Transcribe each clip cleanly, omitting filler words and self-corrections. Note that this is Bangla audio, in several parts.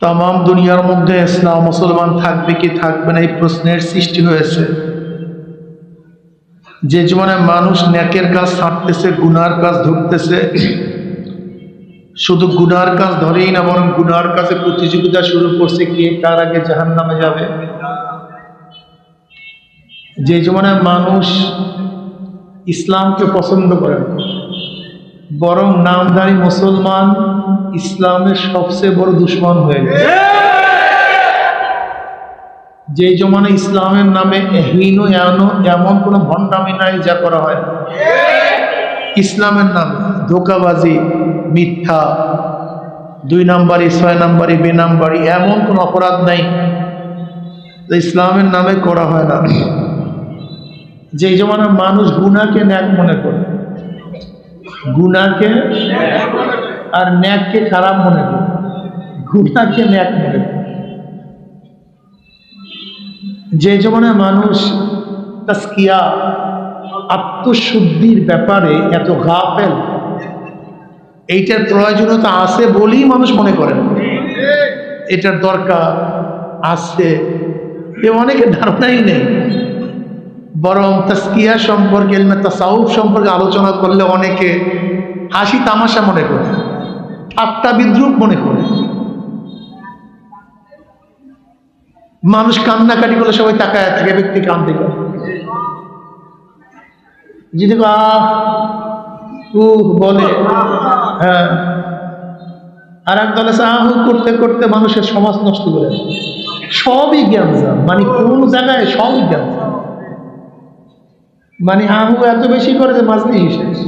তামাম দুনিয়ার মধ্যে ইসলাম মুসলমান থাকবে কি থাকবে না এই প্রশ্নের সৃষ্টি হয়েছে। যে জীবনে মানুষ নেকের কাজ ছাড়তেছে, গুনার কাজ ধরতেছে, শুধু গুনার কাজ ধরেই না বরং গুনার কাজে প্রতিযোগিতা শুরু করছে কে কার আগে জাহান্নামে যাবে। যে জীবনে মানুষ ইসলামকে পছন্দ করে না বরং নামধারী মুসলমান ইসলামের সবচেয়ে বড় দুশ্মন হয়ে গেছে। যে জমানে ইসলামের নামে হীন এমন কোন ভণ্ডামি নাই যা করা হয় ইসলামের নামে। ধোঁকাবাজি, মিথ্যা, 2 নাম্বারি, 6 নাম্বারি, বেনাম্বারি, এমন কোন অপরাধ নাই যে ইসলামের নামে করা হয় না। যে জমানে মানুষ গুনাহকে ন্যাক মনে করে, গুনাহকে আর ন্যাককে খারাপ মনে করে, গুনাহকে ন্যাক মনে করে। যে জীবনে মানুষ তাসকিয়া আত্মশুদ্ধির ব্যাপারে এত গাফেল, এইটার প্রয়োজনীয়তা আছে বলেই মানুষ মনে করেন এটার দরকার আছে, এ অনেকের ধারণাই নেই। বরং তাসকিয়া সম্পর্কে, ইলমে তাসাউফ সম্পর্কে আলোচনা করলে অনেকে হাসি তামাশা মনে করে, ঠাট্টা বিদ্রুপ মনে করে। মানুষ কান্নাকাটি করলে সবাই তাকায় থাকে, ব্যক্তি কান্দে করে, যদি বলে হ্যাঁ, আর এক দলে আহু করতে করতে মানুষের সমাজ নষ্ট করে। সবই জ্ঞান, মানে কোন জায়গায় সবই জ্ঞান, মানে আহু এত বেশি করে যে মাজলিস শেষ।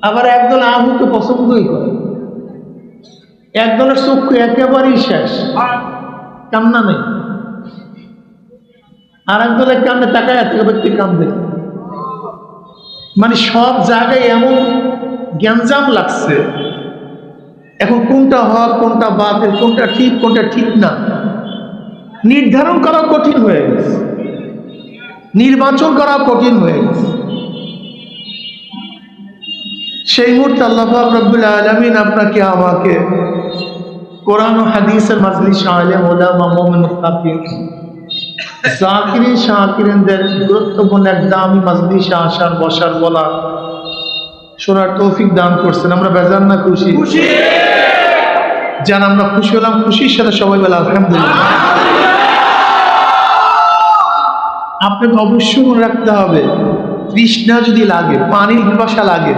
আবার একদল আহুকে পছন্দই করে, একদলের চক্ষু একেবারেই শেষ, কান্না নেই। আর একদলের কান্দে তাকায় থেকে ব্যক্তি কান্দে। মানে সব জায়গায় এমন গ্যাঞ্জাম লাগছে, এখন কোনটা হক কোনটা বাতিল, কোনটা ঠিক কোনটা ঠিক না নির্ধারণ করা কঠিন হয়ে গেছে, নির্বাচন করা কঠিন হয়ে গেছে। সেই মুহূর্তে আল্লাহ পাক রব্বুল আলামিন আপনাকে আমাকে কোরআন ও হাদিসের মাজলিস আলেম ওলামা মুমিন মুত্তাকিন জাকিরিন শাকিরিনদের গুরুত্বপূর্ণ এক দামি মাজলিসে আসার, বসার, বলা, শোনার তৌফিক দান করছেন। আমরা বেজার না খুশি? যেন আমরা খুশি হলাম, খুশির সাথে সবাই বলে আলহামদুলিল্লাহ। আপনাকে অবশ্যই মনে রাখতে হবে, তৃষ্ণা যদি লাগে, পানির পিপাসা লাগে,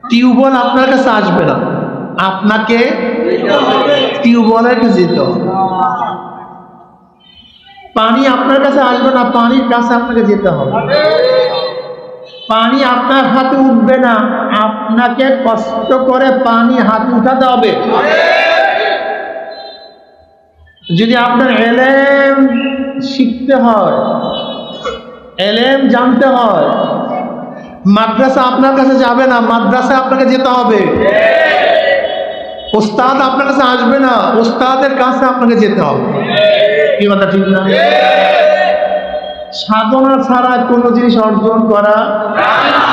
টিউবওয়েল আপনার কাছে আসবে না, আপনাকে টিউবওয়েলের কাছে যেতে হবে। পানি আপনার কাছে আসবে না, পানির কাছে আপনাকে যেতে হবে। পানি আপনার হাতে উঠবে না, আপনাকে কষ্ট করে পানি হাতে উঠাতে হবে। যদি আপনার এলেম শিখতে হয়, এলেম জানতে হয়, মাদ্রাসা আপনার কাছে যাবে না, মাদ্রাসা আপনাকে যেতে হবে। ওস্তাদ আপনার কাছে আসবে না, ওস্তাদের কাছে আপনাকে যেতে হবে। কি কথা ঠিক না? সাধনা ছাড়া কোনো জিনিস অর্জন করা যায় না।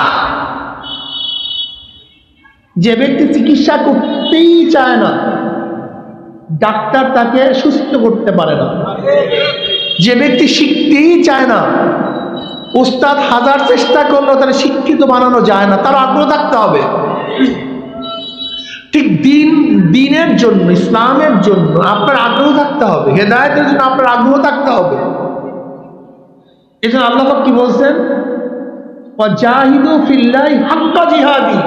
যে ব্যক্তি চিকিৎসা করতেই চায় না, ডাক্তার তাকে সুস্থ করতে পারে না। যে ব্যক্তি শিখতেই চায় না, ওস্তাদ হাজার চেষ্টা করলেও তারা শিক্ষিত বানানো যায় না, তার আগ্রহ থাকতে হবে। ঠিক দিনের জন্য, ইসলামের জন্য আপনার আগ্রহ থাকতে হবে, হেদায়েতের জন্য আপনার আগ্রহ থাকতে হবে। এজন্য আল্লাহ পাক কি বলছেন? ওয়াজাহিদু ফিল্লাহি হাক্কা জিহাদি,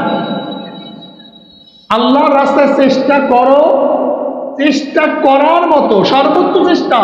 আল্লাহর রাস্তায় চেষ্টা করো, চেষ্টা করার মতো সর্বোচ্চ চেষ্টা।